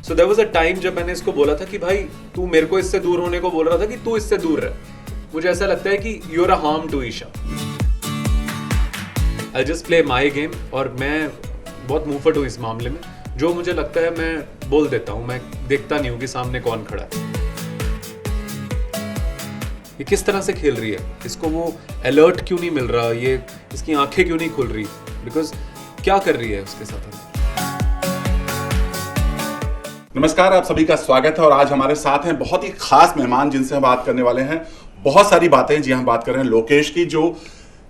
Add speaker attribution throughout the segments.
Speaker 1: So there was a time जब मैंने इसको बोला था कि भाई तू मेरे को इससे दूर होने को बोल रहा था कि तू इससे दूर रह। मुझे ऐसा लगता है कि you are a harm to Isha. I just play my game और मैं बहुत मुंहफट हूँ इस मामले में। जो मुझे लगता है मैं बोल देता हूँ, मैं देखता नहीं हूँ कि सामने कौन खड़ा है। ये किस तरह से खेल रही है, इसको वो अलर्ट क्यों नहीं मिल रहा, ये इसकी आंखें क्यों नहीं खुल रही, बिकॉज क्या कर रही है उसके साथ।
Speaker 2: नमस्कार, आप सभी का स्वागत है और आज हमारे साथ हैं बहुत ही खास मेहमान जिनसे हम बात करने वाले हैं बहुत सारी बातें। जी हम बात कर रहे हैं लोकेश की, जो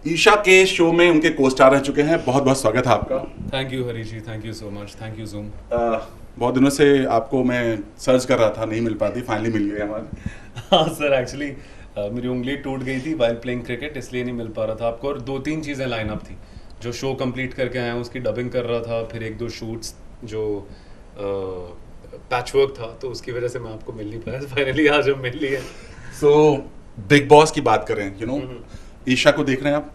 Speaker 2: ईशा के शो में उनके को स्टार रह चुके हैं। बहुत बहुत स्वागत है आपका।
Speaker 1: Thank you Harish ji, thank you so much, thank you Zoom.
Speaker 2: बहुत दिनों से आपको मैं सर्च कर रहा था, नहीं मिल पाती, फाइनली मिल गई हमारे।
Speaker 1: हाँ सर, एक्चुअली मेरी उंगली टूट गई थी वाइल प्लेइंग क्रिकेट, इसलिए नहीं मिल पा रहा था आपको। और 2-3 चीज़ें लाइनअप थी। जो शो कंप्लीट करके आया हूँ उसकी डबिंग कर रहा था, फिर 1-2 शूट्स जो पैचवर्क था, तो उसकी वजह से मैं आपको मिल नहीं पाया। फाइनली आज हम मिल लिए।
Speaker 2: सो बिग बॉस की बात करें, यू नो, ईशा को देख रहे हैं आप?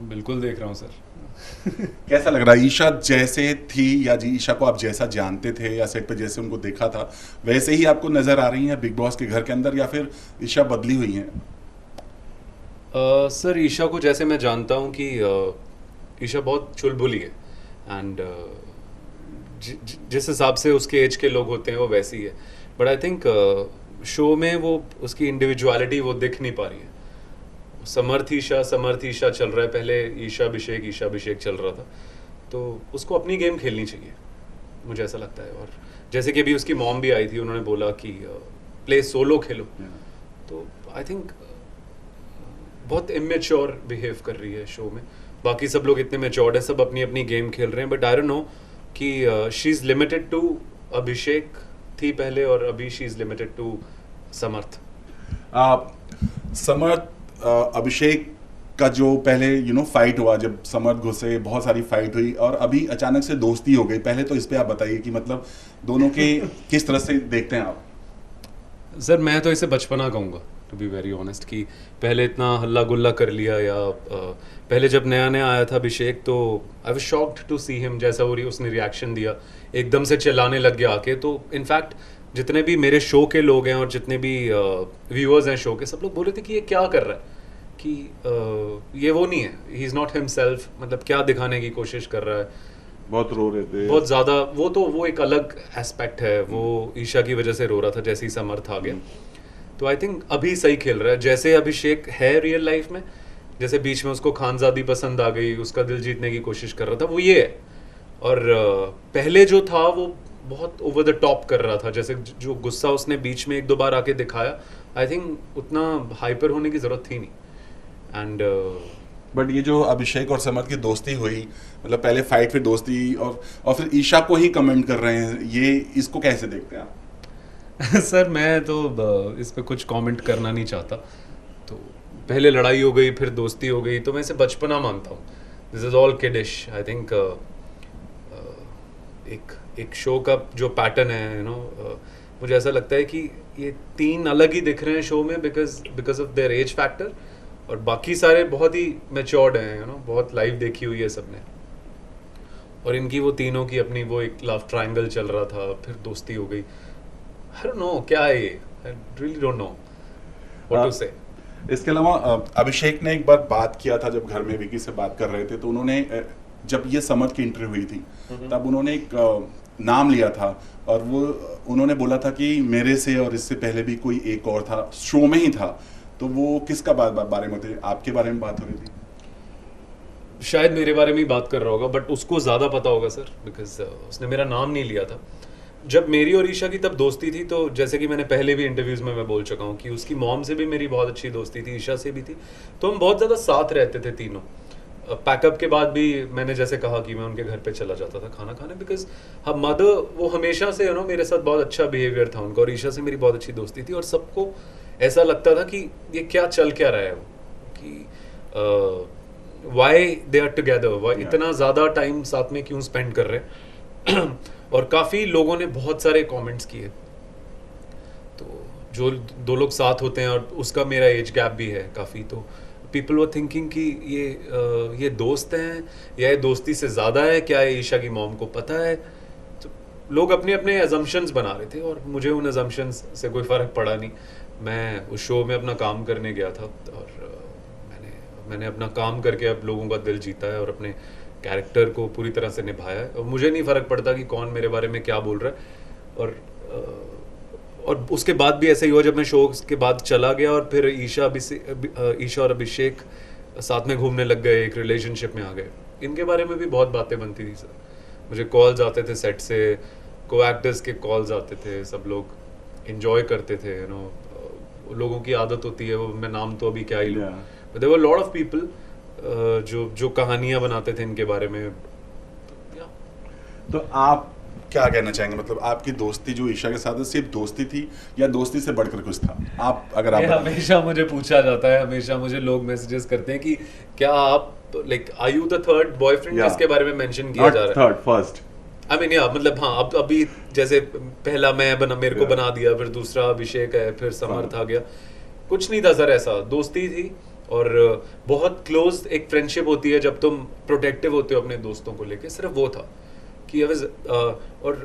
Speaker 1: बिल्कुल देख रहा हूँ सर।
Speaker 2: कैसा लग रहा है? ईशा जैसे थी या जी ईशा को आप जैसा जानते थे या सेट पे जैसे उनको देखा था वैसे ही आपको नजर आ रही हैं बिग बॉस के घर के अंदर, या फिर ईशा बदली हुई हैं?
Speaker 1: सर ईशा को जैसे मैं जानता हूँ कि ईशा बहुत चुलबुली है एंड जिस हिसाब से उसके एज के लोग होते हैं वो वैसी है। बट आई थिंक शो में वो उसकी इंडिविजुअलिटी वो दिख नहीं पा रही है। समर्थ ईशा चल रहा है, पहले ईशा अभिषेक चल रहा था। तो उसको अपनी गेम खेलनी चाहिए, मुझे ऐसा लगता है। और जैसे कि अभी उसकी मॉम भी आई थी, उन्होंने बोला कि प्ले सोलो खेलो। तो आई थिंक बहुत इमेच्योर बिहेव कर रही है शो में। बाकी सब लोग इतने मेच्योर्ड है, सब अपनी अपनी गेम खेल रहे हैं। बट आई डोंट नो कि शी इज़ लिमिटेड टू अभिषेक थी पहले, और अभी शी इज़ लिमिटेड टू समर्थ।
Speaker 2: समर्थ अभिषेक का जो पहले फाइट हुआ, जब समर्थ घुसे, बहुत सारी फाइट हुई और अभी अचानक से दोस्ती हो गई। पहले तो इस पे आप बताइए कि मतलब दोनों के किस तरह से देखते हैं आप?
Speaker 1: सर मैं तो इसे बचपना कहूँगा, टू बी वेरी ऑनेस्ट, कि पहले इतना हल्ला गुल्ला कर लिया। या पहले जब नया नया आया था अभिषेक, तो I was shocked to see him, जैसा उसने रिएक्शन दिया, एकदम से चिल्लाने लग गया आके। तो इनफैक्ट जितने भी मेरे शो के लोग हैं और जितने भी व्यूअर्स हैं शो के, सब लोग बोल रहे थे कि ये क्या कर रहा है, कि ये वो नहीं है, ही इज़ नॉट हिमसेल्फ। मतलब क्या दिखाने की कोशिश कर रहा है।
Speaker 2: बहुत रो रहे थे,
Speaker 1: बहुत ज़्यादा। वो एक अलग एस्पेक्ट है, वो ईशा की वजह से रो रहा था जैसे ही समर्थ आ गया। तो आई थिंक अभी सही खेल रहा है, जैसे अभिषेक है रियल लाइफ में। जैसे बीच में उसको खानजादी पसंद आ गई, उसका दिल जीतने की कोशिश कर रहा था, वो ये है। और पहले जो था वो बहुत ओवर द टॉप कर रहा था। जैसे जो गुस्सा उसने बीच में 1-2 बार आके दिखाया, आई थिंक उतना हाइपर होने की ज़रूरत थी नहीं। एंड
Speaker 2: बट ये जो अभिषेक और समर्थ की दोस्ती हुई, मतलब पहले फाइट फिर दोस्ती, और फिर ईशा को ही कमेंट कर रहे हैं, ये इसको कैसे देखते हैं आप?
Speaker 1: सर मैं तो इस पे कुछ कमेंट करना नहीं चाहता। तो पहले लड़ाई हो गई, फिर दोस्ती हो गई, तो मैं इसे बचपना मानता हूँ। This is all kiddish. I think एक शो का जो पैटर्न है, मुझे ऐसा लगता है कि ये 3 अलग ही दिख रहे हैं शो में because of their age factor, और बाकी सारे बहुत ही मैच्योर्ड हैं, बहुत लाइव देखी हुई है सबने। और इनकी वो तीनों की अपनी वो एक लव ट्रायंगल चल रहा था, फिर दोस्ती हो गई। I don't know क्या है ये, I really don't know what to say।
Speaker 2: इसके अलावा अभिषेक ने एक बार बात किया था, जब घर में विकी से बात कर रहे थे, तो उन्होंने जब ये समर्थ की इंटरव्यू हुई थी तब उन्होंने एक नाम लिया था, और वो उन्होंने बोला था कि मेरे से और इससे पहले भी कोई एक और था, शो में ही था। तो वो किसका बारे में थे? आपके बारे में बात हो रही थी?
Speaker 1: शायद मेरे बारे में ही बात कर रहा होगा, बट उसको ज़्यादा पता होगा सर, बिकॉज उसने मेरा नाम नहीं लिया था। जब मेरी और ईशा की तब दोस्ती थी, तो जैसे कि मैंने पहले भी इंटरव्यूज़ में मैं बोल चुका हूँ कि उसकी मॉम से भी मेरी बहुत अच्छी दोस्ती थी, ईशा से भी थी। तो हम बहुत ज़्यादा साथ रहते थे तीनों। पैकअप के बाद भी मैंने जैसे कहा कि मैं उनके घर पे चला जाता था खाना खाने, बिकॉज हम मदर वो हमेशा से मेरे साथ बहुत अच्छा बिहेवियर था उनका, और ईशा से मेरी बहुत अच्छी दोस्ती थी। और सबको ऐसा लगता था कि ये क्या चल क्या रहा है, कि why they are together, why इतना ज़्यादा टाइम साथ में क्यों स्पेंड कर रहे हैं। और काफ़ी लोगों ने बहुत सारे कमेंट्स किए। तो जो 2 लोग साथ होते हैं और उसका मेरा एज गैप भी है काफ़ी, तो पीपल वर थिंकिंग कि ये दोस्त हैं या ये दोस्ती से ज़्यादा है, क्या ये ईशा की मॉम को पता है? तो लोग अपने अपने अजम्पशंस बना रहे थे और मुझे उन अजम्पशंस से कोई फ़र्क पड़ा नहीं। मैं उस शो में अपना काम करने गया था और मैंने अपना काम करके अब लोगों का दिल जीता है और अपने कैरेक्टर को पूरी तरह से निभाया है और मुझे नहीं फ़र्क पड़ता कि कौन मेरे बारे में क्या बोल रहा है। और उसके बाद भी ऐसा ही हुआ, जब मैं शो के बाद चला गया और फिर ईशा और अभिषेक साथ में घूमने लग गए, एक रिलेशनशिप में आ गए। इनके बारे में भी बहुत बातें बनती थी सर। मुझे कॉल्स आते थे सेट से, को एक्टर्स के कॉल्स आते थे, सब लोग एंजॉय करते थे, यू नो। लोगों की आदत होती है, वो मैं नाम तो अभी क्या ही लूँ, but there were lot of people जो कहानियाँ बनाते थे इनके बारे में।
Speaker 2: तो आप क्या कहना चाहेंगे, मतलब आपकी दोस्ती जो ईशा के साथ है सिर्फ दोस्ती थी या दोस्ती से बढ़कर कुछ था? आप अगर आप
Speaker 1: हमेशा मुझे पूछा जाता है, हमेशा मुझे लोग मैसेजेस करते हैं कि क्या आप like are you the third boyfriend जिसके बारे में मेंशन किया जा रहा है?
Speaker 2: Third, first.
Speaker 1: आई मीन या मतलब हाँ, अब अभी जैसे पहला मेरे को बना दिया, फिर दूसरा अभिषेक है, फिर समर्थ आ गया। कुछ नहीं था सर, ऐसा दोस्ती थी और बहुत क्लोज एक फ्रेंडशिप होती है जब तुम प्रोटेक्टिव होते हो अपने दोस्तों को लेके, सिर्फ वो था कि और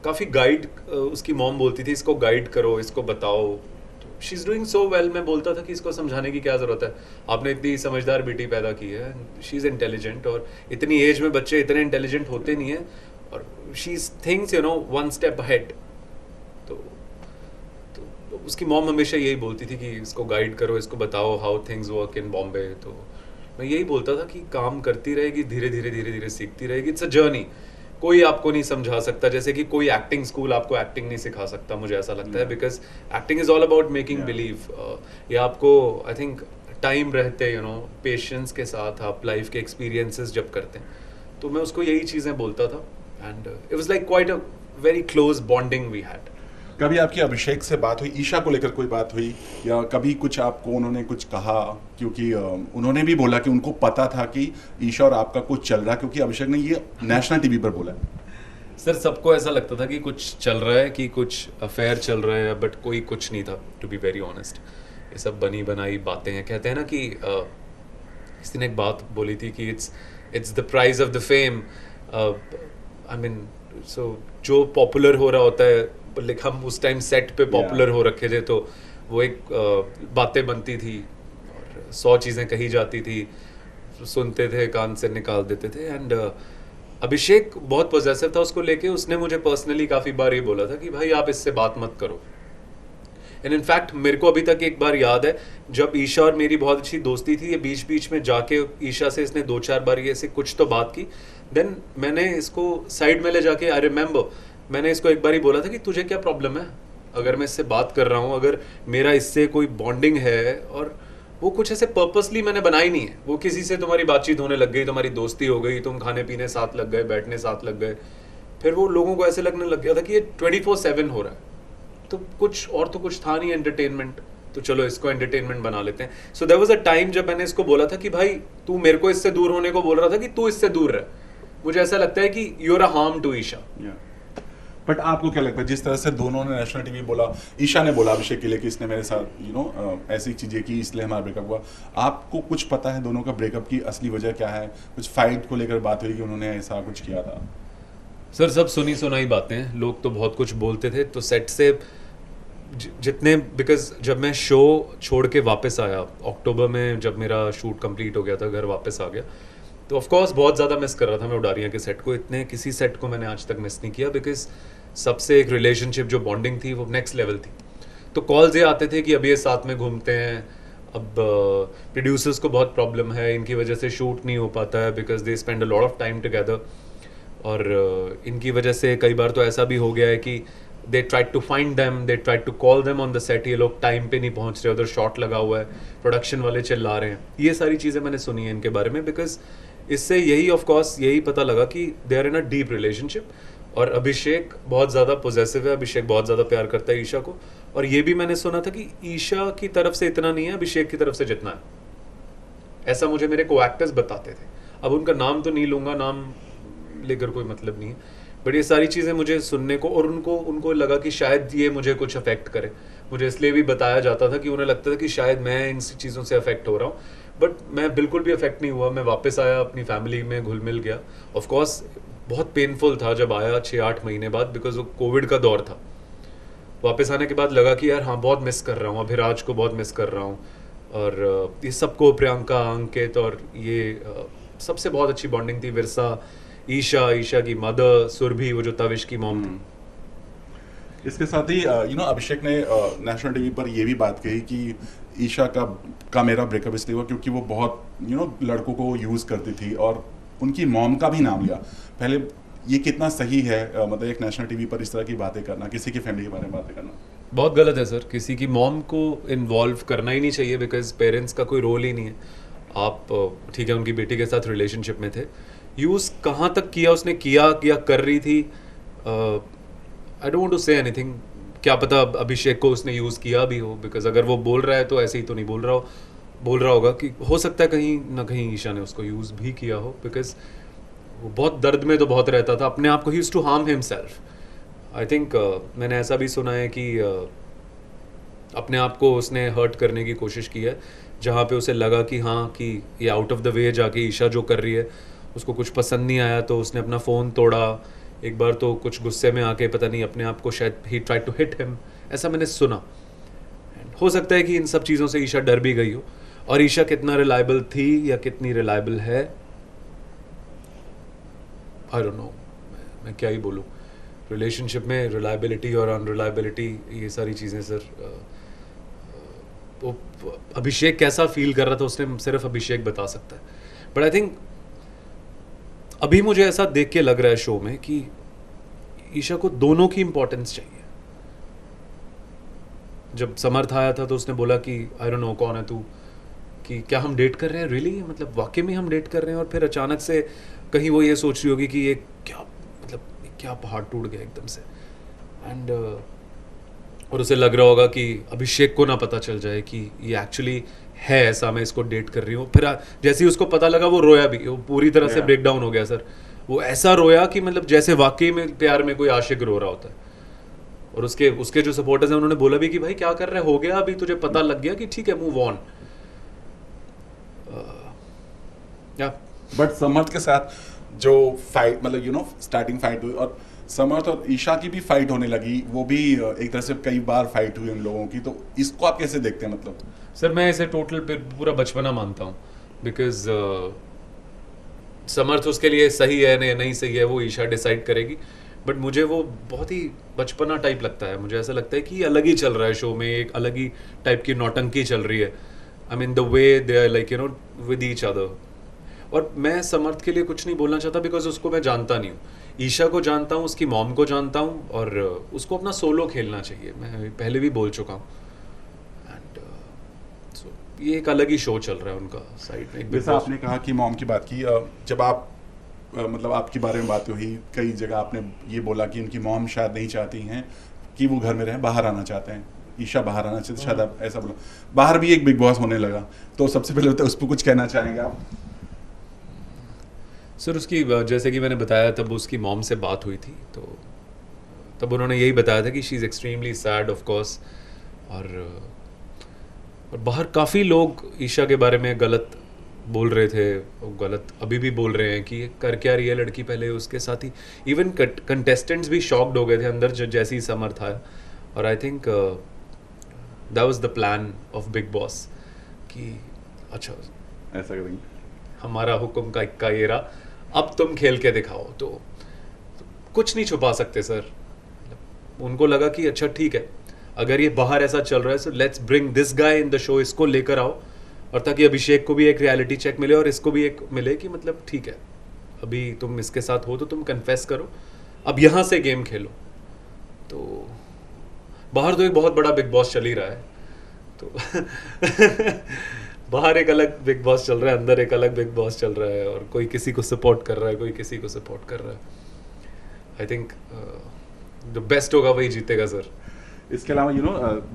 Speaker 1: काफ़ी गाइड, उसकी मॉम बोलती थी इसको गाइड करो, इसको बताओ, she is doing so well. मैं बोलता था कि इसको समझाने की क्या ज़रूरत है, आपने इतनी समझदार बेटी पैदा की है, शी इज़ इंटेलिजेंट, और इतनी एज में बच्चे इतने इंटेलिजेंट होते नहीं हैं, और she is things you know one step ahead. तो उसकी मॉम हमेशा यही बोलती थी कि इसको गाइड करो, इसको बताओ how things work in Bombay. तो मैं यही बोलता था कि काम करती रहेगी, धीरे धीरे सीखती रहेगी, इट्स अ जर्नी। कोई आपको नहीं समझा सकता, जैसे कि कोई एक्टिंग स्कूल आपको एक्टिंग नहीं सिखा सकता, मुझे ऐसा लगता है, because acting is all about making believe. ये आपको आई थिंक टाइम रहते, यू नो, पेशेंस के साथ आप लाइफ के एक्सपीरियंसेस जब करते हैं, तो मैं उसको यही चीज़ें बोलता था, and it was like quite a very close bonding we had.
Speaker 2: कभी आपकी अभिषेक से बात हुई, ईशा को लेकर कोई बात हुई, या कभी कुछ आपको उन्होंने कुछ कहा? क्योंकि उन्होंने भी बोला कि उनको पता था कि ईशा और आपका कुछ चल रहा है, क्योंकि अभिषेक ने ये नेशनल टीवी पर बोला।
Speaker 1: सर सबको ऐसा लगता था कि कुछ चल रहा है, कि कुछ अफेयर चल रहा है, बट कोई कुछ नहीं था, टू बी वेरी ऑनेस्ट। ये सब बनी बनाई बातें हैं। कहते हैं ना कि किसी ने एक बात बोली थी कि it's the price of the fame. I mean so जो पॉपुलर हो रहा होता है, लाइक हम उस टाइम सेट पे पॉपुलर हो रखे थे, तो वो एक बातें बनती थी और 100 चीज़ें कही जाती थी, सुनते थे, कान से निकाल देते थे। एंड अभिषेक बहुत पॉजिटिव था उसको लेके। उसने मुझे पर्सनली काफ़ी बार ये बोला था कि भाई आप इससे बात मत करो। एंड इनफैक्ट मेरे को अभी तक एक बार याद है, जब ईशा और मेरी बहुत अच्छी दोस्ती थी, ये बीच बीच में जाके ईशा से इसने 2-4 बार ये ऐसे कुछ तो बात की, देन मैंने इसको साइड में ले जाके, आई रिमेंबर, मैंने इसको एक बार ही बोला था कि तुझे क्या प्रॉब्लम है अगर मैं इससे बात कर रहा हूँ, अगर मेरा इससे कोई बॉन्डिंग है, और वो कुछ ऐसे पर्पसली मैंने बनाई नहीं है, वो किसी से तुम्हारी बातचीत होने लग गई, तुम्हारी दोस्ती हो गई, तुम खाने पीने साथ लग गए, बैठने साथ लग गए, फिर वो लोगों को ऐसे लगने लग गया था कि ये 24/7 हो रहा है, तो कुछ था नहीं एंटरटेनमेंट, तो चलो इसको एंटरटेनमेंट बना लेते हैं। So there was a time जब मैंने इसको बोला था कि भाई तू मेरे को इससे दूर होने को बोल रहा था कि तू इससे दूर रह, मुझे ऐसा लगता है कि you are a harm to Isha.
Speaker 2: But आपको क्या लगता है, जिस तरह से दोनों ने नेशनल टीवी बोला, ईशा ने बोला अभिषेक के लिए कि इसने मेरे साथ यू नो ऐसी चीज़ें की, इसलिए हमारा ब्रेकअप हुआ, आपको कुछ पता है दोनों का ब्रेकअप की असली वजह क्या है? कुछ फाइट को लेकर बात हुई कि उन्होंने ऐसा कुछ किया था?
Speaker 1: सर सब सुनी सुनाई बातें, लोग तो बहुत कुछ बोलते थे, तो सेट से जितने, बिकॉज जब मैं शो छोड़ के वापस आया अक्टूबर में, जब मेरा शूट कंप्लीट हो गया था, घर वापस आ गया, तो ऑफ कोर्स बहुत ज़्यादा मिस कर रहा था मैं उडारियाँ के सेट को। इतने किसी सेट को मैंने आज तक मिस नहीं किया, बिकॉज सबसे एक रिलेशनशिप जो बॉन्डिंग थी वो नेक्स्ट लेवल थी। तो कॉल्स ये आते थे कि अब ये साथ में घूमते हैं, अब प्रोड्यूसर्स को बहुत प्रॉब्लम है, इनकी वजह से शूट नहीं हो पाता है, because they spend a lot of time together, और इनकी वजह से कई बार तो ऐसा भी हो गया है कि they try to find them, they try to call them on the set, ये लोग टाइम पे नहीं पहुंच रहे, उधर शॉट लगा हुआ है, प्रोडक्शन वाले चिल्ला रहे हैं। ये सारी चीज़ें मैंने सुनी है इनके बारे में, बिकॉज इससे यही ऑफ कोर्स यही पता लगा कि they are in a deep relationship, और अभिषेक बहुत ज़्यादा पॉजेसिव है, अभिषेक बहुत ज़्यादा प्यार करता है ईशा को, और ये भी मैंने सुना था कि ईशा की तरफ से इतना नहीं है, अभिषेक की तरफ से जितना है, ऐसा मुझे मेरे को एक्टर्स बताते थे। अब उनका नाम तो नहीं लूँगा, नाम लेकर कोई मतलब नहीं है, बट ये सारी चीज़ें मुझे सुनने को, और उनको लगा कि शायद ये मुझे कुछ अफेक्ट करे। मुझे इसलिए भी बताया जाता था कि उन्हें लगता था कि शायद मैं इन चीज़ों से अफेक्ट हो रहा हूँ, बट मैं बिल्कुल भी अफेक्ट नहीं हुआ। मैं वापस आया, अपनी फैमिली में घुल मिल गया। ऑफ कोर्स बहुत पेनफुल था जब आया 6-8 महीने बाद, बिकॉज वो कोविड का दौर था। वापस आने के बाद लगा कि यार हाँ बहुत मिस कर रहा हूँ, अभिराज को बहुत मिस कर रहा हूँ, और ये सबको, प्रियंका, अंकित, और ये सबसे बहुत अच्छी बॉन्डिंग थी। विरसा, ईशा की मदर, सुरभि, वो जो तविश की मॉम थी।
Speaker 2: इसके साथ ही अभिषेक ने नेशनल टीवी पर ये भी बात कही कि ईशा का मेरा ब्रेकअप इसलिए हुआ क्योंकि वो बहुत लड़कों को यूज़ करती थी, और उनकी मॉम का भी नाम लिया। पहले ये कितना सही है, मतलब एक नेशनल टीवी पर इस तरह की बातें करना, किसी की फैमिली के बारे में बातें करना?
Speaker 1: बहुत गलत है सर, किसी की मॉम को इन्वॉल्व करना ही नहीं चाहिए, बिकॉज पेरेंट्स का कोई रोल ही नहीं है। आप ठीक है उनकी बेटी के साथ रिलेशनशिप में थे, यूज़ कहाँ तक किया उसने, किया या कर रही थी, I don't want to say anything. क्या पता अभिषेक को उसने यूज़ किया भी हो, बिकॉज अगर वो बोल रहा है तो ऐसे ही तो नहीं बोल रहा होगा, कि हो सकता है कहीं ना कहीं ईशा ने उसको यूज़ भी किया हो, बिकॉज वो बहुत दर्द में तो बहुत रहता था अपने आप को, he used to harm himself. I think मैंने ऐसा भी सुना है कि अपने आप को उसने हर्ट करने की कोशिश की है, जहाँ पे उसे लगा कि हाँ कि ये आउट ऑफ द वे जाके ईशा जो कर रही है उसको कुछ पसंद नहीं आया, तो उसने अपना फ़ोन तोड़ा। एक बार तो कुछ गुस्से में आके पता नहीं अपने आप को शायद ही ट्राई टू हिट हिम, ऐसा मैंने सुना। हो सकता है कि इन सब चीज़ों से ईशा डर भी गई हो, और ईशा कितना रिलायबल थी या कितनी रिलायबल है आई डोंट नो, मैं क्या ही बोलूँ। रिलेशनशिप में रिलायबिलिटी और अनरिलायबिलिटी, ये सारी चीज़ें सर, वो अभिषेक कैसा फील कर रहा था उसने सिर्फ अभिषेक बता सकता है। बट आई थिंक अभी मुझे ऐसा देख के लग रहा है शो में कि ईशा को दोनों की इंपॉर्टेंस चाहिए। जब समर्थ आया था तो उसने बोला कि आई डोंट नो कौन है तू, कि क्या हम डेट कर रहे हैं रियली, मतलब वाकई में हम डेट कर रहे हैं। और फिर अचानक से कहीं वो ये सोच रही होगी कि ये क्या, मतलब क्या पहाड़ टूट गया एकदम से, एंड और उसे लग रहा होगा कि अभिषेक को ना पता चल जाए कि ये एक्चुअली है ऐसा, मैं इसको डेट कर रही हूँ। फिर जैसे ही उसको पता लगा वो रोया भी, वो पूरी तरह से ब्रेक डाउन हो गया सर। वो ऐसा रोया कि मतलब जैसे वाकई में प्यार में कोई आशिक रो रहा होता है। और उसके जो सपोर्टर्स हैं उन्होंने बोला भी कि भाई क्या कर रहे, हो गया अभी तुझे पता लग गया कि ठीक है, मूव ऑन।
Speaker 2: बट समर्थ के साथ जो फाइट, मतलब स्टार्टिंग फाइट हुई, और समर्थ और ईशा की भी फाइट होने लगी, वो भी एक तरह से कई बार फाइट हुई उन लोगों की, तो इसको आप कैसे देखते हैं? मतलब
Speaker 1: सर मैं इसे टोटल पूरा बचपना मानता हूँ, बिकॉज समर्थ उसके लिए सही है या नहीं सही है वो ईशा डिसाइड करेगी। बट मुझे वो बहुत ही बचपना टाइप लगता है। मुझे ऐसा लगता है कि अलग ही चल रहा है शो में, एक अलग ही टाइप की नौटंकी चल रही है। I mean the way they are like with each other. और मैं समर्थ के लिए कुछ नहीं बोलना चाहता, बिकॉज उसको मैं जानता नहीं हूँ। ईशा को जानता हूँ, उसकी मॉम को जानता हूँ, और उसको अपना सोलो खेलना चाहिए, मैं पहले भी बोल चुका हूँ। एंड सो ये एक अलग ही शो चल रहा है उनका साइड में।
Speaker 2: जैसा आपने कहा कि मॉम की बात की, जब आप मतलब आपके बारे में बात हुई, कई जगह आपने ये बोला कि उनकी मॉम शायद नहीं चाहती हैं कि वो घर में रहें, बाहर आना चाहते हैं, ईशा बाहर आना चाहते, शायद आप ऐसा बोला। बाहर भी एक बिग बॉस होने लगा, तो सबसे पहले तो उस पर कुछ कहना चाहेंगे आप?
Speaker 1: सर उसकी, जैसे कि मैंने बताया, तब उसकी मॉम से बात हुई थी, तो तब उन्होंने यही बताया था कि she is extremely sad of course. और बाहर काफ़ी लोग ईशा के बारे में गलत बोल रहे थे, गलत अभी भी बोल रहे हैं कि कर क्या रही है लड़की, पहले उसके साथ ही। इवन कंटेस्टेंट्स भी शॉक्ड हो गए थे अंदर जैसे ही समर्थ आया। और I think that was the plan of big boss कि अच्छा
Speaker 2: ऐसा करेंगे,
Speaker 1: हमारा हुक्म का इक्का ये रहा, अब तुम खेल के दिखाओ। तो कुछ नहीं छुपा सकते सर। उनको लगा कि अच्छा ठीक है, अगर ये बाहर ऐसा चल रहा है, so let's bring this guy in the show, इसको लेकर आओ, और ताकि अभिषेक को भी एक रियलिटी चेक मिले और इसको भी एक मिले कि मतलब ठीक है, अभी तुम इसके साथ हो तो तुम कन्फेस करो, अब यहाँ से गेम खेलो। तो बाहर तो एक बहुत बड़ा बिग बॉस चल ही रहा है, तो बाहर एक अलग बिग बॉस चल रहा है, अंदर एक अलग बिग बॉस चल रहा है, और कोई किसी को सपोर्ट कर रहा है, कोई किसी को सपोर्ट कर रहा है। आई थिंक जो बेस्ट होगा वही जीतेगा सर।
Speaker 2: इसके अलावा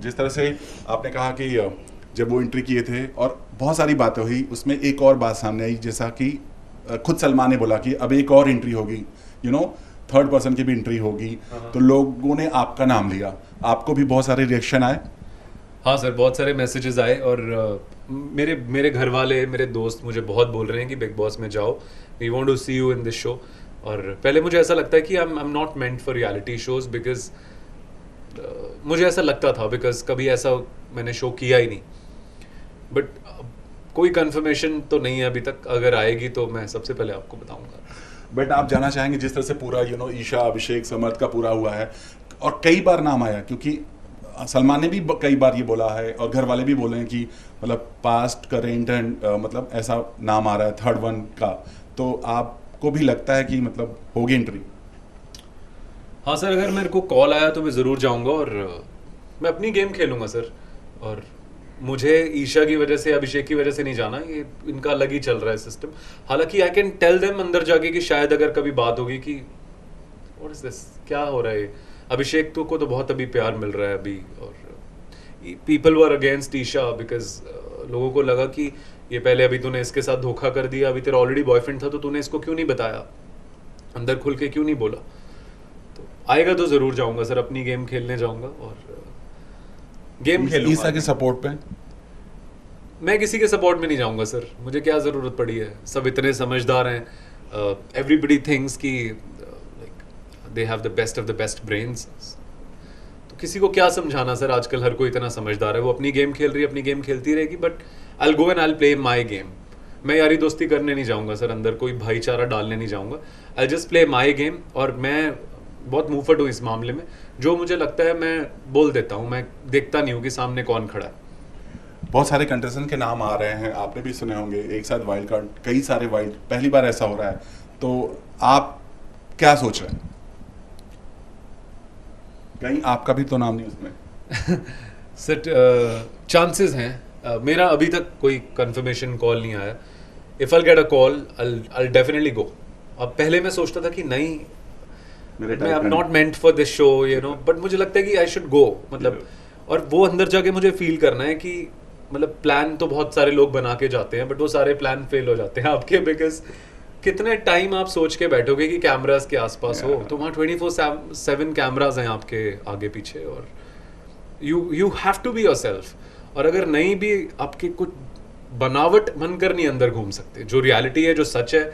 Speaker 2: जिस तरह से आपने कहा कि जब वो एंट्री किए थे और बहुत सारी बातें हुई, उसमें एक और बात सामने आई, जैसा कि खुद सलमान ने बोला कि अब एक और एंट्री होगी, थर्ड पर्सन की भी एंट्री होगी, तो लोगों ने आपका नाम लिया, आपको भी बहुत सारे रिएक्शन आए?
Speaker 1: हाँ सर, बहुत सारे मैसेजेस आए, और मेरे घर वाले, मेरे दोस्त मुझे बहुत बोल रहे हैं कि बिग बॉस में जाओ, we want to see you in this show. और पहले मुझे ऐसा लगता है कि I am not meant for reality shows because मुझे ऐसा लगता था बिकॉज कभी ऐसा मैंने शो किया ही नहीं, बट कोई कंफर्मेशन तो नहीं है अभी तक, अगर आएगी तो मैं सबसे पहले आपको बताऊंगा।
Speaker 2: बट आप जानना चाहेंगे जिस तरह से पूरा ईशा अभिषेक समर्थ का पूरा हुआ है और कई बार नाम आया, क्योंकि सलमान ने भी कई बार ये बोला है और घर वाले भी बोले हैं कि मतलब पास्ट करेंट एंड मतलब ऐसा नाम आ रहा है थर्ड वन का, तो आपको भी लगता है कि मतलब होगी एंट्री?
Speaker 1: हाँ सर, अगर मेरे को कॉल आया तो मैं ज़रूर जाऊंगा और मैं अपनी गेम खेलूंगा सर। और मुझे ईशा की वजह से अभिषेक की वजह से नहीं जाना, ये इनका अलग ही चल रहा है सिस्टम। हालांकि आई कैन टेल देम अंदर जाके कि शायद अगर कभी बात होगी कि व्हाट इज दिस, क्या हो रहा है। अभिषेक को तो बहुत अभी प्यार मिल रहा है अभी, और people were against Isha because लोगों को लगा कि ये पहले अभी तूने इसके साथ धोखा कर दिया, अभी तेरा ऑलरेडी बॉयफ्रेंड था तो तूने इसको क्यों नहीं बताया, अंदर खुल के क्यों नहीं बोला। तो आएगा तो जरूर जाऊंगा सर, अपनी गेम खेलने जाऊंगा और गेम खेलूंगा।
Speaker 2: ईशा के सपोर्ट पे
Speaker 1: मैं किसी के सपोर्ट में नहीं जाऊंगा सर, मुझे क्या ज़रूरत पड़ी है, सब इतने समझदार हैं। एवरीबडी थिंक्स कि they have the best of the best brains, तो किसी को क्या समझाना सर, आजकल हर कोई इतना समझदार है। वो अपनी गेम खेल रही है, अपनी गेम खेलती रहेगी, but I will go and I will play my game. मैं यारी दोस्ती करने नहीं जाऊंगा सर, अंदर कोई भाईचारा डालने नहीं जाऊंगा। आई जस्ट प्ले माई गेम, और मैं बहुत मुंहफट हूँ इस मामले में। जो मुझे लगता है मैं बोल देता हूँ, मैं देखता नहीं हूँ कि सामने कौन खड़ा है।
Speaker 2: बहुत सारे कंटेस्टेंट के नाम आ रहे हैं, आपने भी सुने होंगे, एक साथ वाइल्ड कार्ड, कई सारे वाइल्ड, पहली बार ऐसा हो रहा है, तो आप क्या सोच रहे हैं? कहीं आपका भी तो नाम नहीं उसमें?
Speaker 1: सर चांसेस हैं, मेरा अभी तक कोई कंफर्मेशन कॉल नहीं आया। If I get a call I definitely go. अब पहले मैं सोचता था कि नहीं, मैं आई am not meant for this show, you know, but मुझे लगता है कि आई शुड गो, मतलब। और वो अंदर जाके मुझे फील करना है कि मतलब प्लान तो बहुत सारे लोग बना के जाते हैं, बट वो सारे प्लान फेल हो जाते हैं आपके, बिकॉज कितने टाइम आप सोच के बैठोगे कि कैमरास के आसपास हो, तो वहाँ 24/7 कैमरास हैं आपके आगे पीछे, और you have to be yourself. और अगर नहीं भी, आपके कुछ बनावट बनकर नहीं अंदर घूम सकते। जो रियलिटी है, जो सच है,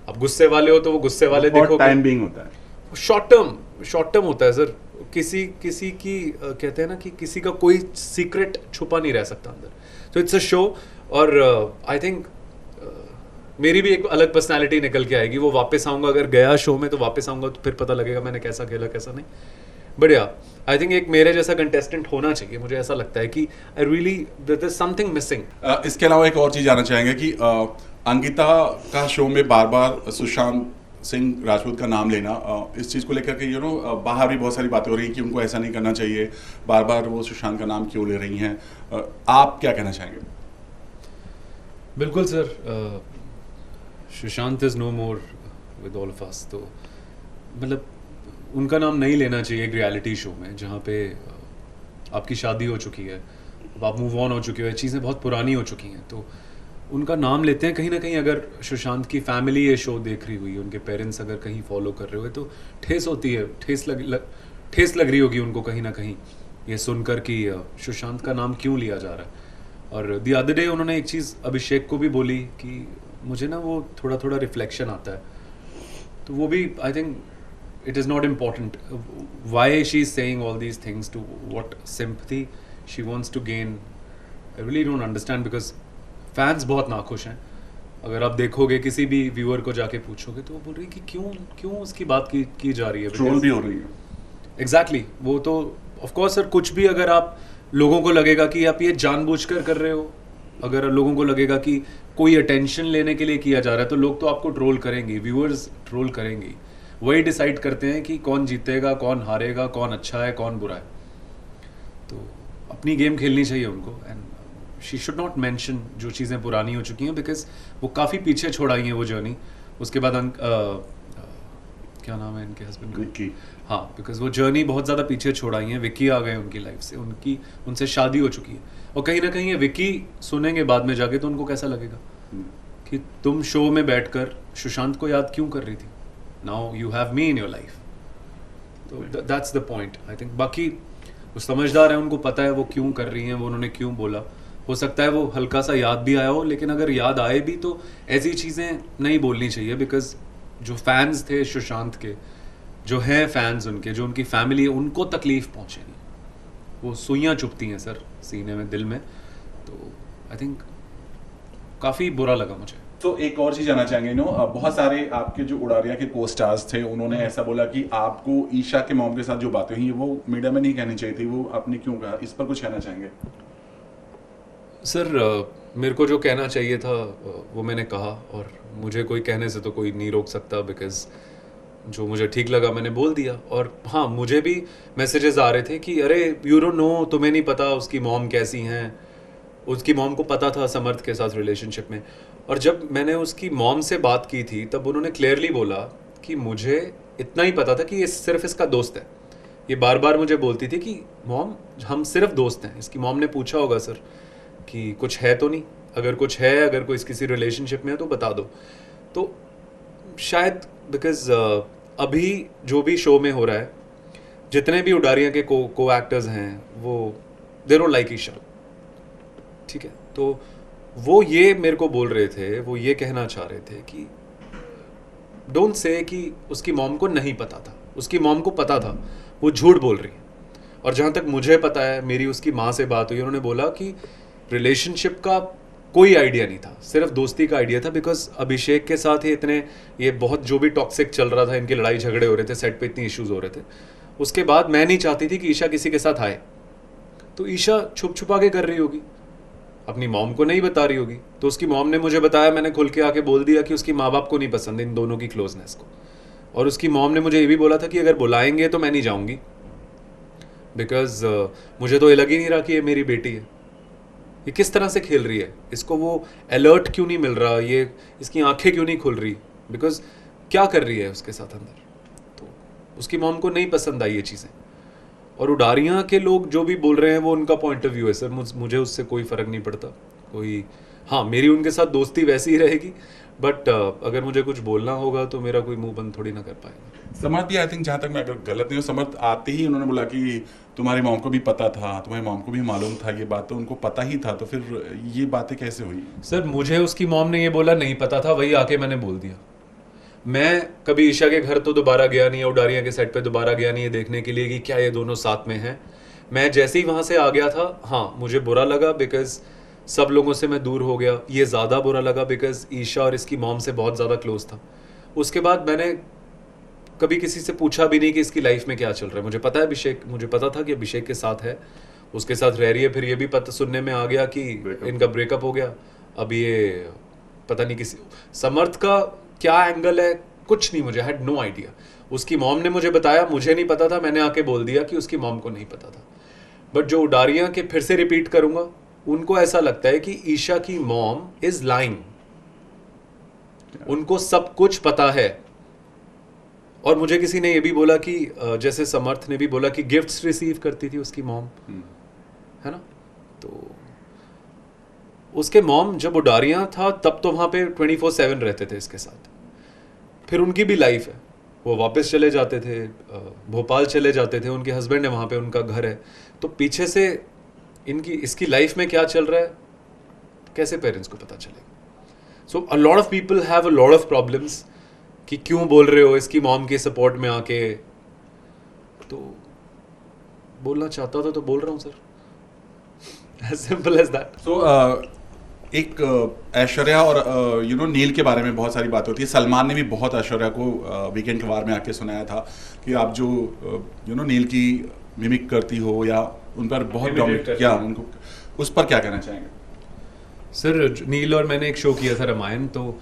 Speaker 1: आप गुस्से वाले हो तो वो गुस्से वाले दिखोगे।
Speaker 2: टाइम बीइंग होता है,
Speaker 1: शॉर्ट टर्म होता है सर। किसी की कहते हैं ना कि किसी का कोई सीक्रेट छुपा नहीं रह सकता अंदर। तो इट्स अ शो, और आई थिंक मेरी भी एक अलग पर्सनालिटी निकल के आएगी। वो वापस आऊँगा, अगर गया शो में तो वापस आऊँगा, तो फिर पता लगेगा मैंने कैसा खेला कैसा नहीं। बढ़िया, आई थिंक एक मेरे जैसा कंटेस्टेंट होना चाहिए। मुझे ऐसा लगता है कि I really there is something missing.
Speaker 2: इसके अलावा एक और चीज़ जानना चाहेंगे कि अंकिता का शो में बार बार सुशांत सिंह राजपूत का नाम लेना, इस चीज़ को लेकर के बाहर भी बहुत सारी बातें हो रही हैं कि उनको ऐसा नहीं करना चाहिए, बार बार वो सुशांत का नाम क्यों ले रही हैं, आप क्या कहना चाहेंगे?
Speaker 1: बिल्कुल sir, Sushant is no more with all of us, तो मतलब उनका नाम नहीं लेना चाहिए एक रियलिटी शो में जहाँ पे आपकी शादी हो चुकी है, आप मूव ऑन हो चुके हो, चीज़ें बहुत पुरानी हो चुकी हैं, तो उनका नाम लेते हैं। कहीं ना कहीं अगर सुशांत की फैमिली ये शो देख रही हुई, उनके पेरेंट्स अगर कहीं फॉलो कर रहे हुए, तो ठेस होती है, ठेस लग रही होगी उनको कहीं ना कहीं ये सुनकर कि सुशांत का नाम क्यों लिया जा रहा है। और द अदर डे उन्होंने एक चीज़ अभिषेक को भी बोली कि मुझे ना वो थोड़ा थोड़ा रिफ्लेक्शन आता है, तो वो भी I think it is not important why she is saying all these things, to what sympathy she wants to gain. I really don't understand, because fans बहुत नाखुश हैं। अगर आप देखोगे किसी भी व्यूअर को जाके पूछोगे तो वो बोल रही है कि क्यों उसकी बात की जा रही है,
Speaker 2: ट्रोल भी हो रही है।
Speaker 1: एग्जैक्टली, वो तो ऑफ कोर्स सर, कुछ भी अगर आप लोगों को लगेगा कि आप ये जानबूझकर कर रहे हो, अगर लोगों को लगेगा कि कोई अटेंशन लेने के लिए किया जा रहा है, तो लोग तो आपको ट्रोल करेंगे, व्यूअर्स ट्रोल करेंगे। वही डिसाइड करते हैं कि कौन जीतेगा, कौन हारेगा, कौन अच्छा है, कौन बुरा है। तो अपनी गेम खेलनी चाहिए उनको, and she should not mention जो चीज़ें पुरानी हो चुकी हैं, बिकॉज वो काफ़ी पीछे छोड़ आई हैं वो जर्नी। उसके बाद क्या नाम है इनके हस्बैंड का?
Speaker 2: विक्की।
Speaker 1: हाँ, बिकॉज वो जर्नी बहुत ज़्यादा पीछे छोड़ आई हैं। विक्की आ गए उनकी लाइफ से, उनसे शादी हो चुकी है, और कहीं ना कहीं ये विक्की सुनेंगे बाद में जाके तो उनको कैसा लगेगा कि तुम शो में बैठकर सुशांत को याद क्यों कर रही थी, now you have me in your life. तो that's the point I think. बाकी वो समझदार है, उनको पता है वो क्यों कर रही हैं, वो उन्होंने क्यों बोला। हो सकता है वो हल्का सा याद भी आया हो, लेकिन अगर याद आए भी तो ऐसी चीज़ें नहीं बोलनी चाहिए, बिकॉज जो फैंस थे सुशांत के, जो हैं फैंस उनके, जो उनकी फैमिली है, उनको तकलीफ पहुंचेगी, वो सुइयां चुभती हैं सर सीने में, दिल में। तो आई थिंक काफ़ी बुरा लगा मुझे।
Speaker 2: तो एक और चीज जानना चाहेंगे बहुत सारे आपके जो उड़ारिया के को स्टार्स थे, उन्होंने ऐसा बोला कि आपको ईशा के मॉम के साथ जो बातें हुई वो मीडिया में नहीं कहनी चाहिए थी, वो आपने क्यों कहा, इस पर कुछ कहना चाहेंगे?
Speaker 1: सर मेरे को जो कहना चाहिए था वो मैंने कहा, और मुझे कोई कहने से तो कोई नहीं रोक सकता, बिकॉज जो मुझे ठीक लगा मैंने बोल दिया। और हाँ, मुझे भी मैसेजेस आ रहे थे कि अरे यू डोंट नो, तुम्हें नहीं पता उसकी मॉम कैसी हैं। उसकी मॉम को पता था समर्थ के साथ रिलेशनशिप में, और जब मैंने उसकी मॉम से बात की थी तब उन्होंने क्लियरली बोला कि मुझे इतना ही पता था कि ये सिर्फ इसका दोस्त है। ये बार बार मुझे बोलती थी कि मॉम हम सिर्फ दोस्त हैं। इसकी मॉम ने पूछा होगा सर कि कुछ है तो नहीं, अगर कुछ है, अगर कोई किसी रिलेशनशिप में है तो बता दो। तो शायद बिकॉज अभी जो भी शो में हो रहा है, जितने भी उडारिया के को एक्टर्स हैं वो दे डोंट लाइक ईशा, ठीक है। तो वो ये मेरे को बोल रहे थे, वो ये कहना चाह रहे थे कि डोंट से कि उसकी मॉम को नहीं पता था, उसकी मॉम को पता था, वो झूठ बोल रही है। और जहाँ तक मुझे पता है, मेरी उसकी माँ से बात हुई, उन्होंने बोला कि रिलेशनशिप का कोई आइडिया नहीं था, सिर्फ दोस्ती का आइडिया था। बिकॉज अभिषेक के साथ ये बहुत जो भी टॉक्सिक चल रहा था, इनके लड़ाई झगड़े हो रहे थे, सेट पे इतनी इश्यूज हो रहे थे, उसके बाद मैं नहीं चाहती थी कि ईशा किसी के साथ आए। तो ईशा छुप छुपा के कर रही होगी, अपनी मॉम को नहीं बता रही होगी। तो उसकी मॉम ने मुझे बताया, मैंने खुल के आके बोल दिया कि उसकी माँ बाप को नहीं पसंद इन दोनों की क्लोजनेस को। और उसकी मॉम ने मुझे ये भी बोला था कि अगर बुलाएंगे तो मैं नहीं जाऊंगी, बिकॉज मुझे तो ये लग ही नहीं रहा कि ये मेरी बेटी है। ये किस तरह से खेल रही है, इसको वो अलर्ट क्यों नहीं मिल रहा, ये इसकी आंखें क्यों नहीं खुल रही, बिकॉज क्या कर रही है उसके साथ अंदर। तो उसकी मॉम को नहीं पसंद आई ये चीज़ें। और उडारियाँ के लोग जो भी बोल रहे हैं वो उनका पॉइंट ऑफ व्यू है सर, मुझे उससे कोई फ़र्क नहीं पड़ता कोई। हाँ, मेरी उनके साथ दोस्ती वैसी ही रहेगी, बट अगर मुझे कुछ बोलना होगा तो मेरा कोई मुंह बंद थोड़ी ना कर पाएगा।
Speaker 2: समर्थ भी आई थिंक, जहाँ तक मैं अगर गलत नहीं हूँ, समर्थ आते ही उन्होंने बोला कि तुम्हारी मॉम को भी पता था, तुम्हारी मॉम को भी मालूम था ये बात, तो उनको पता ही था। तो फिर ये बातें कैसे हुई?
Speaker 1: सर मुझे उसकी मॉम ने ये बोला नहीं पता था, वही आके मैंने बोल दिया। मैं कभी ईशा के घर तो दोबारा गया नहीं है, उडारिया के सेट पे दोबारा गया नहीं है देखने के लिए कि क्या ये दोनों साथ में हैं। मैं जैसे ही वहाँ से आ गया था, हाँ मुझे बुरा लगा बिकॉज सब लोगों से मैं दूर हो गया। ये ज़्यादा बुरा लगा बिकॉज ईशा और इसकी मॉम से बहुत ज़्यादा क्लोज था। उसके बाद मैंने कभी किसी से पूछा भी नहीं कि इसकी लाइफ में क्या चल रहा है। मुझे पता है मुझे पता था कि अभिषेक के साथ है, उसके साथ रह रही है। फिर ये भी पता सुनने में आ गया कि इनका ब्रेकअप हो गया। अब ये पता नहीं किसी समर्थ का क्या एंगल है, कुछ नहीं, मुझे हैड नो आइडिया। उसकी मॉम ने मुझे बताया, मुझे नहीं पता था, मैंने आके बोल दिया कि उसकी मॉम को नहीं पता था। बट जो उडारियां के, फिर से रिपीट करूंगा, उनको ऐसा लगता है कि ईशा की मॉम इज लाइंग, उनको सब कुछ पता है। और मुझे किसी ने ये भी बोला कि जैसे समर्थ ने भी बोला कि गिफ्ट्स रिसीव करती थी उसकी मॉम, है ना। तो उसके मॉम जब उडारियां था तब तो वहां पे 24/7 रहते थे इसके साथ। फिर उनकी भी लाइफ है, वो वापस चले जाते थे, भोपाल चले जाते थे, उनके हस्बैंड है वहाँ पे, उनका घर है। तो पीछे से इसकी लाइफ में क्या चल रहा है कैसे पेरेंट्स को पता चलेगा। So a lot of people have a lot of problems कि क्यों बोल रहे हो इसकी मॉम के सपोर्ट में आके। तो बोलना चाहता था तो बोल रहा हूँ sir, as simple as that.
Speaker 2: So एक ऐश्वर्या और नील के बारे में बहुत सारी बात होती है। सलमान ने भी बहुत ऐश्वर्या को वीकेंड के वार में आके सुनाया था कि आप जो नील की मिमिक करती हो या उन पर बहुत डोमिनेट किया, उनको उस पर क्या कहना चाहेंगे?
Speaker 1: सर नील और मैंने एक शो किया था रामायण, तो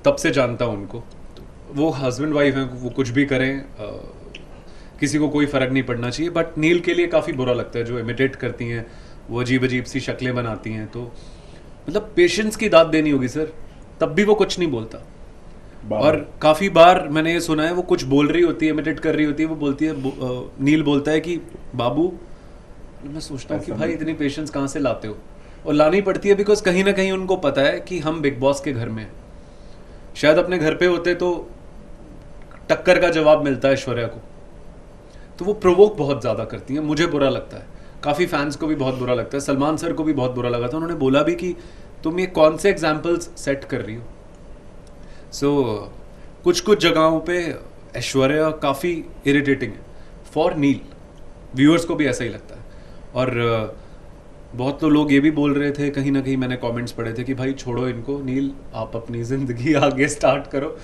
Speaker 1: तब से जानता हूँ उनको। तो वो हस्बैंड वाइफ हैं, वो कुछ भी करें, किसी को कोई फ़र्क नहीं पड़ना चाहिए। बट नील के लिए काफ़ी बुरा लगता है जो इमिटेट करती हैं, वो अजीब अजीब सी शक्लें बनाती हैं। तो मतलब पेशेंस की दाद देनी होगी सर, तब भी वो कुछ नहीं बोलता। और काफ़ी बार मैंने ये सुना है वो कुछ बोल रही होती है, इमिटेट कर रही होती है, वो बोलती है, नील बोलता है कि बाबू। मैं सोचता हूँ कि भाई इतनी पेशेंस कहाँ से लाते हो। और लानी पड़ती है बिकॉज कहीं ना कहीं उनको पता है कि हम बिग बॉस के घर में हैं। शायद अपने घर पे होते तो टक्कर का जवाब मिलता है ऐश्वर्या को। तो वो प्रोवोक बहुत ज़्यादा करती हैं, मुझे बुरा लगता है, काफ़ी फैंस को भी बहुत बुरा लगता है। सलमान सर को भी बहुत बुरा लगा था, उन्होंने बोला भी कि तुम ये कौन से एग्जाम्पल्स सेट कर रही हो। सो कुछ कुछ जगहों पे ऐश्वर्या काफ़ी इरिटेटिंग है फॉर नील, व्यूअर्स को भी ऐसा ही लगता है। और बहुत तो लोग ये भी बोल रहे थे, कहीं ना कहीं मैंने कमेंट्स पढ़े थे कि भाई छोड़ो इनको नील, आप अपनी ज़िंदगी आगे स्टार्ट करो,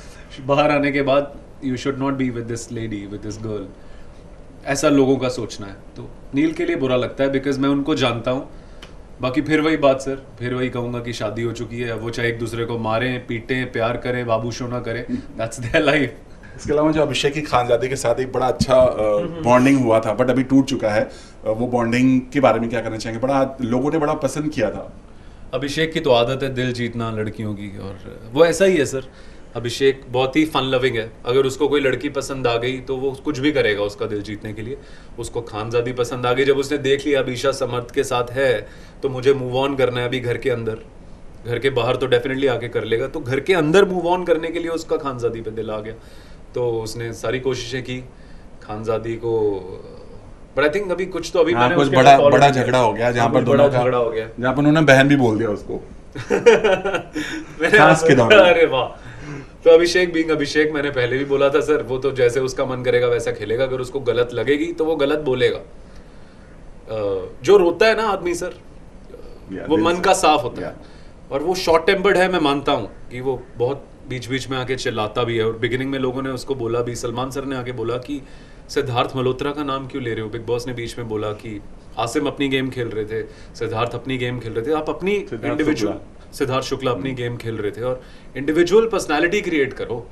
Speaker 1: बाहर आने के बाद you should not be with this lady, with this girl, ऐसा लोगों का सोचना है। तो नील के लिए बुरा लगता है बिकॉज मैं उनको जानता हूँ। बाकी फिर वही बात सर, फिर वही कहूँगा कि शादी हो चुकी है, वो चाहे एक दूसरे को मारें पीटें प्यार करें बाबू शोना करें, दैट्स देयर लाइफ।
Speaker 2: इसके अलावा जो अभिषेक की खानजादे के साथ एक बड़ा अच्छा बॉन्डिंग हुआ था बट अभी टूट चुका है, वो बॉन्डिंग के बारे में क्या कहना चाहेंगे? बड़ा लोगों ने बड़ा पसंद किया था।
Speaker 1: अभिषेक की तो आदत है दिल जीतना लड़कियों की, और वो ऐसा ही है सर। अभिषेक बहुत ही फन लविंग है, अगर उसको कोई लड़की पसंद आ गई तो वो कुछ भी करेगा उसका दिल जीतने के लिए। उसको खानजादी पसंद आ गई, जब उसने देख लिया अभिषा समर्थ के साथ है तो मुझे मूव ऑन करना है अभी घर के अंदर, घर के बाहर तो डेफिनेटली आके कर लेगा, तो घर के अंदर मूव ऑन करने के लिए उसका खानजादी पे दिल आ गया, तो उसने सारी कोशिशें की खानजादी को। बट आई थिंक अभी कुछ तो अभी मैंने
Speaker 2: कुछ बड़ा झगड़ा हो गया जहाँ पर दोनों का, जहाँ पर उन्होंने बहन भी बोल दिया उसको।
Speaker 1: अरे वाह। तो अभिषेक बीइंग अभिषेक, मैंने पहले भी बोला था सर, वो तो जैसे उसका मन करेगा वैसा खेलेगा, अगर उसको गलत लगेगी तो वो गलत बोलेगा। जो रोता है ना आदमी सर, वो मन का साफ होता है, और वो शॉर्ट टेम्पर्ड है, मैं मानता हूँ कि वो बहुत बीच बीच में आके चिल्लाता भी है। और बिगिनिंग में लोगों ने उसको बोला भी, सलमान सर ने आके बोला कि सिद्धार्थ मल्होत्रा का नाम क्यों ले रहे हो? बिग बॉस ने बीच में बोला कि आसिम अपनी गेम खेल रहे थे, सिद्धार्थ अपनी गेम खेल रहे थे, आप अपनी इंडिविजुअल, सिद्धार्थ शुक्ला अपनी गेम खेल रहे थे, और इंडिविजुअल पर्सनालिटी क्रिएट करो।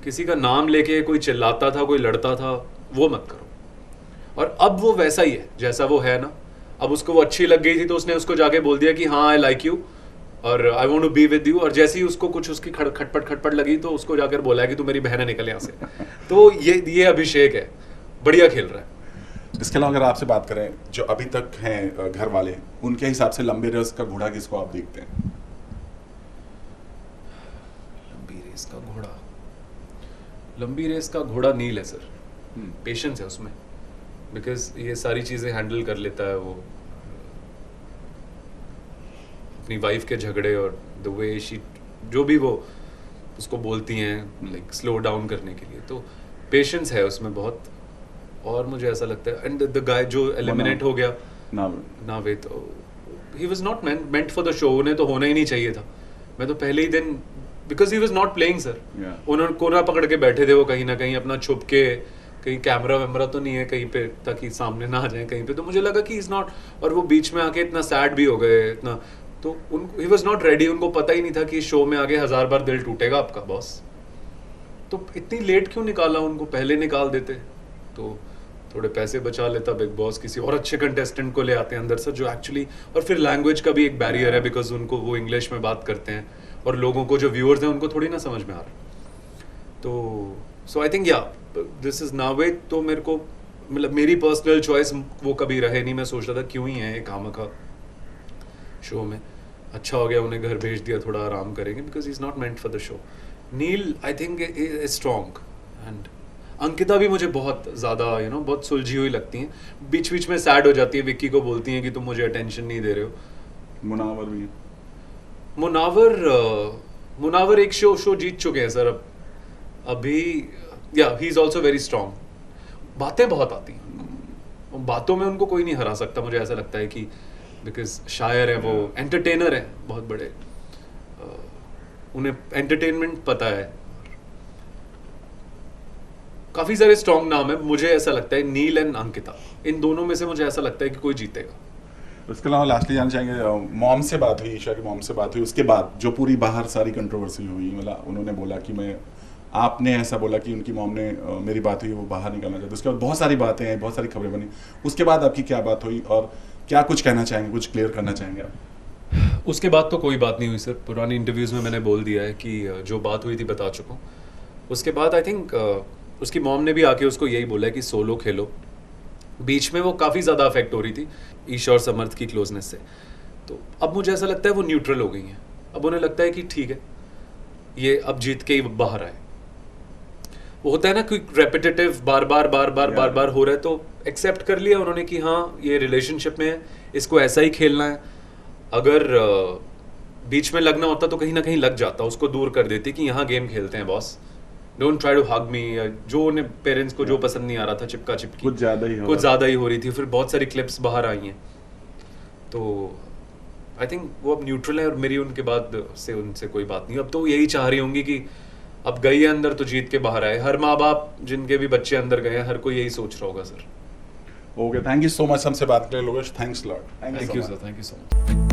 Speaker 1: किसी का नाम लेके कोई चिल्लाता था, कोई लड़ता था, वो मत करो। और अब वो वैसा ही है जैसा वो है ना। अब उसको वो अच्छी लग गई थी तो उसने उसको जाके बोल दिया कि हाँ आई लाइक यू और I want to be with you, और जैसे ही उसको कुछ उसकी खटपट लगी तो उसको जाकर बोला कि तू मेरी बहन है, निकल यहाँ से। तो ये अभिषेक है, बढ़िया खेल रहा है।
Speaker 2: इसके अलावा अगर आपसे बात करें जो अभी तक हैं घर वाले, उनके हिसाब से लंबी रेस का घोड़ा किसको आप देखते हैं?
Speaker 1: लंबी रेस का घोड़ा नील है सर। पेशेंस है उसमें, बिकॉज ये सारी चीज़ें हैंडल कर लेता है वो, अपनी वाइफ के झगड़े और द वे शी, जो भी वो उसको बोलती हैं लाइक स्लो डाउन करने के लिए, तो पेशेंस है उसमें बहुत। और मुझे ऐसा लगता है एंड द गाय जो एलिमिनेट हो गया नावे, तो he was not meant for the show, उन्हें तो होना ही नहीं चाहिए था। मैं तो पहले ही दिन, because he was not playing sir, उन्होंने कोना पकड़ के बैठे थे वो, कहीं ना कहीं अपना छुप के, कहीं कैमरा वैमरा तो नहीं है कहीं पे ताकि सामने ना आ जाए कहीं पे, तो मुझे लगा कि इज नॉट, और वो बीच में आके इतना सैड भी हो गए इतना, तो ही वाज नॉट रेडी, उनको पता ही नहीं था कि शो में आगे 1000 बार दिल टूटेगा आपका बॉस। तो इतनी लेट क्यों निकाला उनको, पहले निकाल देते तो थोड़े पैसे बचा लेता बिग बॉस, किसी और अच्छे कंटेस्टेंट को ले आते हैं अंदर से जो एक्चुअली, और फिर लैंग्वेज का भी एक बैरियर है बिकॉज उनको वो इंग्लिश में बात करते हैं और लोगों को जो व्यूअर्स हैं उनको थोड़ी ना समझ में आ रहा। तो सो आई थिंक या दिस इज नावे, तो मेरे को मतलब मेरी पर्सनल चॉइस वो कभी रहे नहीं। मैं सोच रहा था क्यों ही है एक खामखा शो में, अच्छा हो गया उन्हें घर भेज दिया, थोड़ा आराम करेंगे, because he is not meant for the show. Neel I think is strong, and Ankita भी मुझे बहुत ज़्यादा बहुत सुलझी हुई लगती हैं, बीच बीच में सैड हो जाती है, विक्की को बोलती हैं कि तुम मुझे अटेंशन नहीं दे रहे हो।
Speaker 2: मुनावर भी,
Speaker 1: मुनावर एक शो जीत चुके हैं सर अभी, या he is also very strong. बातें बहुत आती हैं, बातों में उनको कोई नहीं हरा सकता, मुझे ऐसा लगता है कि बिकॉज शायर है वो, एंटरटेनर है बहुत बड़े, उन्हें एंटरटेनमेंट पता है। काफी सारे स्ट्रॉन्ग नाम है, मुझे ऐसा लगता है नील एंड अंकिता, इन दोनों में से मुझे ऐसा लगता है कि कोई जीतेगा।
Speaker 2: उसके अलावा लास्टली जानना चाहेंगे, मॉम से बात हुई, ईशा की मॉम से बात हुई, उसके बाद जो पूरी बाहर सारी कंट्रोवर्सी हुई, मतलब उन्होंने बोला कि आपने ऐसा बोला कि उनकी मॉम ने मेरी बात हुई वो बाहर निकलना चाहते, उसके बाद बहुत सारी बातें हैं, बहुत सारी खबरें बनी, उसके बाद आपकी क्या बात हुई और क्या कुछ कहना चाहेंगे, कुछ क्लियर करना चाहेंगे आप?
Speaker 1: उसके बाद तो कोई बात नहीं हुई सर, पुरानी इंटरव्यूज़ में मैंने बोल दिया है कि जो बात हुई थी बता चुका हूँ। उसके बाद आई थिंक उसकी मॉम ने भी आके उसको यही बोला है कि सोलो खेलो। बीच में वो काफ़ी ज़्यादा अफेक्ट हो रही थी ईशा और समर्थ की क्लोजनेस से, तो अब मुझे ऐसा लगता है वो न्यूट्रल हो गई हैं। अब उन्हें लगता है कि ठीक है ये अब जीत के ही बाहर आए। वो होता है ना कि रेपिटेटिव बार बार हो रहा है, तो एक्सेप्ट कर लिया उन्होंने कि हाँ ये रिलेशनशिप में है, इसको ऐसा ही खेलना है। अगर बीच में लगना होता तो कहीं ना कहीं लग जाता, उसको दूर कर देती कि यहाँ गेम खेलते हैं boss, don't try to hug me, जो उन्हें पेरेंट्स को जो पसंद नहीं आ रहा था, चिपका चिपकी
Speaker 2: कुछ ज़्यादा ही
Speaker 1: हो रही थी। फिर बहुत सारी क्लिप्स बाहर आई हैं, तो आई थिंक वो अब न्यूट्रल है और मेरी उनके बाद से उनसे कोई बात नहीं। अब तो यही चाह रही होंगी कि अब गई है अंदर तो जीत के बाहर आए। हर माँ बाप जिनके भी बच्चे अंदर गए हैं, हर कोई यही सोच रहा होगा sir.
Speaker 2: Okay, thank you so much हमसे बात करने Logesh, thanks lot.
Speaker 1: Thank you sir, thank you so much.